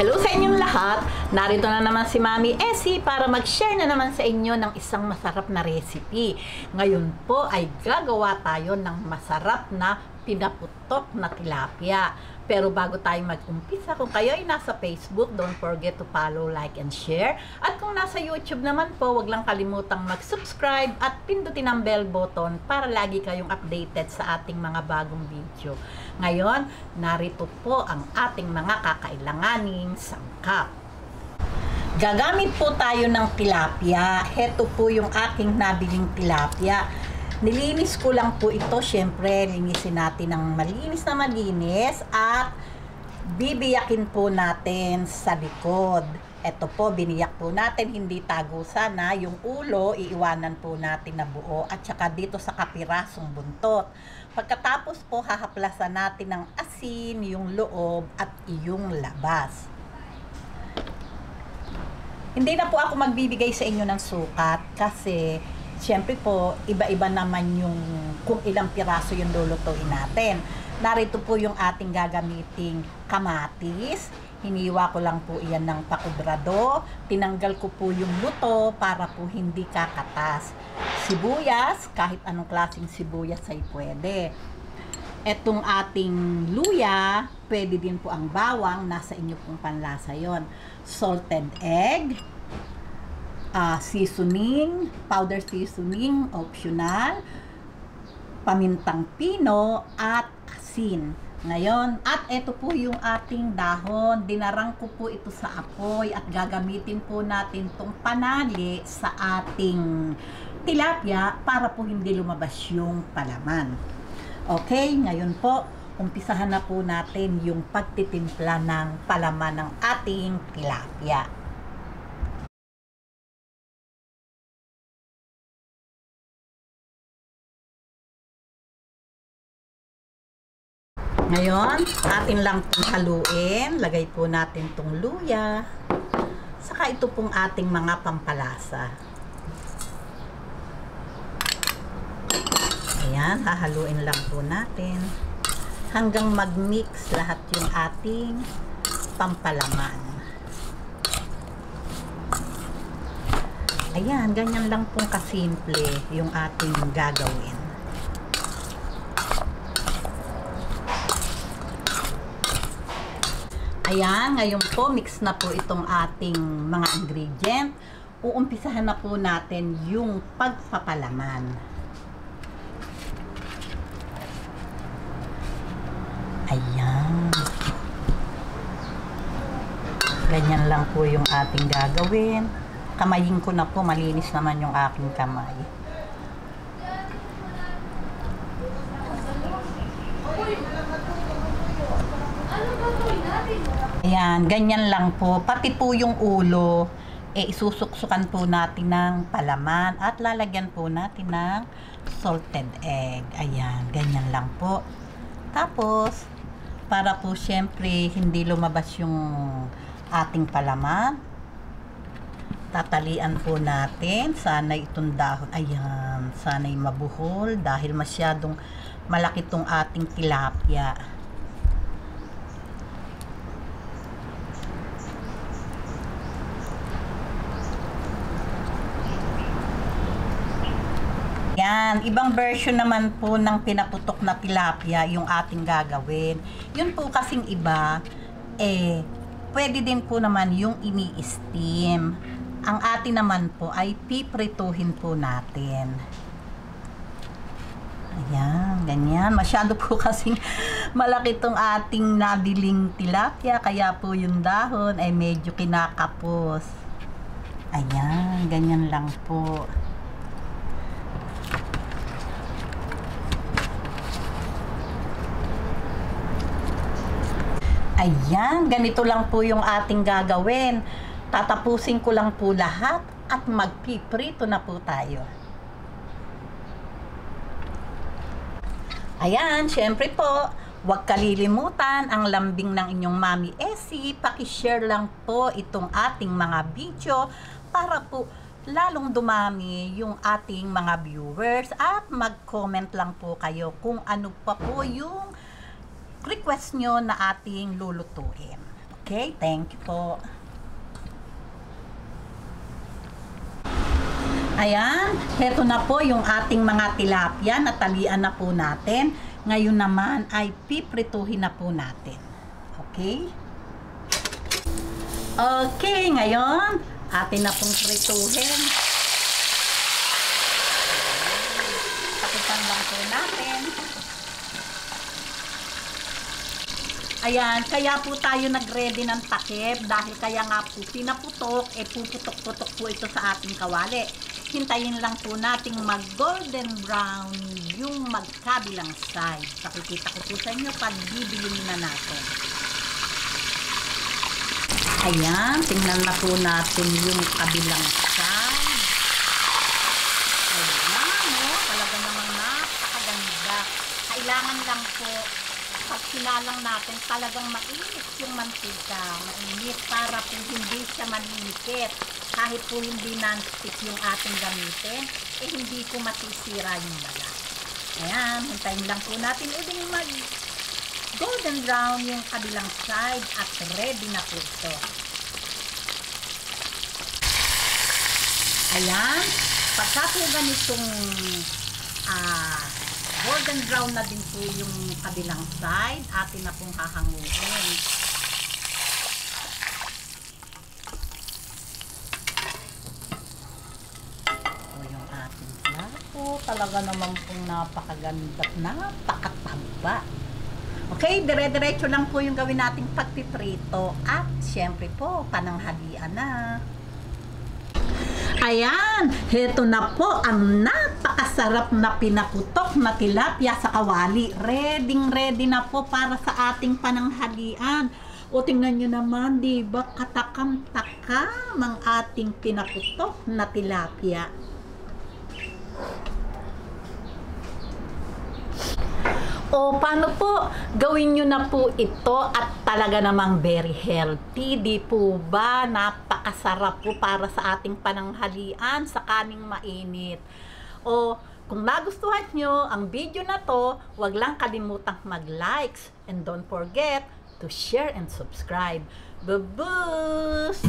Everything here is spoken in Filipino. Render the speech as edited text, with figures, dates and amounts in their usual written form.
Hello sa inyong lahat! Narito na naman si Mami Essie para mag-share na naman sa inyo ng isang masarap na recipe. Ngayon po ay gagawa tayo ng masarap na pinaputok na tilapia. Pero bago tayo mag-umpisa, kung kayo ay nasa Facebook, don't forget to follow, like, and share. At kung nasa YouTube naman po, wag lang kalimutang mag-subscribe at pindutin ang bell button para lagi kayong updated sa ating mga bagong video. Ngayon, narito po ang ating mga kakailanganing sangkap. Gagamit po tayo ng tilapia. Heto po yung aking nabiling tilapia. Nilinis ko lang po ito. Syempre, linisin natin ng malinis na malinis at bibiyakin po natin sa likod. Ito po, biniyak po natin, hindi tagusan na. Yung ulo, iiwanan po natin na buo at saka dito sa kapirasong buntot. Pagkatapos po, hahaplasan natin ng asin, yung loob at yung labas. Hindi na po ako magbibigay sa inyo ng sukat kasi siyempre po, iba-iba naman yung kung ilang piraso yung lulutuin natin. Narito po yung ating gagamiting kamatis. Hiniwa ko lang po iyan ng pakubrado. Tinanggal ko po yung luto para po hindi kakatas. Sibuyas, kahit anong klaseng sibuyas ay pwede. Etong ating luya, pwede din po ang bawang. Nasa inyo pong panlasa yon. Salted egg. Seasoning, powder seasoning, optional, pamintang pino, at asin. Ngayon, at ito po yung ating dahon. Dinarang ko po ito sa apoy at gagamitin po natin itong panali sa ating tilapia para po hindi lumabas yung palaman. Okay, ngayon po, umpisahan na po natin yung pagtitimpla ng palaman ng ating tilapia. Ngayon, atin lang pong haluin. Lagay po natin itong luya. Saka ito pong ating mga pampalasa. Ayan, hahaluin lang po natin. Hanggang mag-mix lahat yung ating pampalaman. Ayan, ganyan lang pong kasimple yung ating gagawin. Ayan, ngayon po, mix na po itong ating mga ingredient. Uumpisahan na po natin yung pagpapalaman. Ayan. Ganyan lang po yung ating gagawin. Kamayin ko na po, malinis naman yung aking kamay. Ayan, ganyan lang po. Pati po yung ulo, isusuksukan po natin ng palaman at lalagyan po natin ng salted egg. Ayan, ganyan lang po. Tapos, para po syempre hindi lumabas yung ating palaman, tatalian po natin. Sana'y itong dahon, ayan, sana'y mabuhol dahil masyadong malaki itong ating tilapia. Yan, ibang version naman po ng pinaputok na tilapia yung ating gagawin. Yun po kasing iba, pwede din po naman yung ini-steam. Ang atin naman po ay piprituhin po natin. Ayan, ganyan. Masyado po kasing malaki tong ating nabiling tilapia, kaya po yung dahon ay medyo kinakapos. Ayan, ganyan lang po. Ayan, ganito lang po yung ating gagawin. Tatapusin ko lang po lahat at magpiprito na po tayo. Ayan, syempre po, huwag kalilimutan ang lambing ng inyong Mami Essie. Paki-share lang po itong ating mga video para po lalong dumami yung ating mga viewers at mag-comment lang po kayo kung ano pa po yung request nyo na ating lulutuin. Okay, thank you po. Ayan, heto na po yung ating mga tilapia, natalian na po natin. Ngayon naman ay piprituhin na po natin. Okay? Okay, ngayon, atin na pong prituhin. Takipan lang po natin. Ayan, kaya po tayo nag-ready ng takip dahil kaya nga po pinaputok, puputok-putok po ito sa ating kawali. Hintayin lang po nating mag-golden brown yung magkabilang side. Pakikita ko po sa inyo pag bibilin na natin. Ayan, tingnan na po natin yung kabilang side. Ayan, talaga namang napakaganda. Kailangan lang po pag sinalang natin, talagang mainit yung mantika. Mainit para po hindi siya malinikit. Kahit po hindi non-stick yung ating gamitin, hindi po matisira yung baga. Ayan, hintayin lang po natin uling mag golden brown yung kabilang side at ready na po ito. Ayan, pagka po ganitong golden brown na din po yung kabilang side, atin na pong hahanguin. O yung ating plato, talaga naman pong napakaganda at napakataba. Okay, dire-diretso lang po yung gawin nating pagpiprito at syempre po, pananghalian na. Ayan, heto na po ang napakasarap na pinaputok na tilapia sa kawali. Ready na po para sa ating pananghalian. O tingnan nyo naman, diba, katakam-takam ang ating pinaputok na tilapia. O paano po, gawin nyo na po ito at talaga namang very healthy. Di po ba? Napakasarap po para sa ating pananghalian sa kaning mainit. O kung nagustuhan nyo ang video na to, wag lang kalimutang mag-likes and don't forget to share and subscribe. Babush!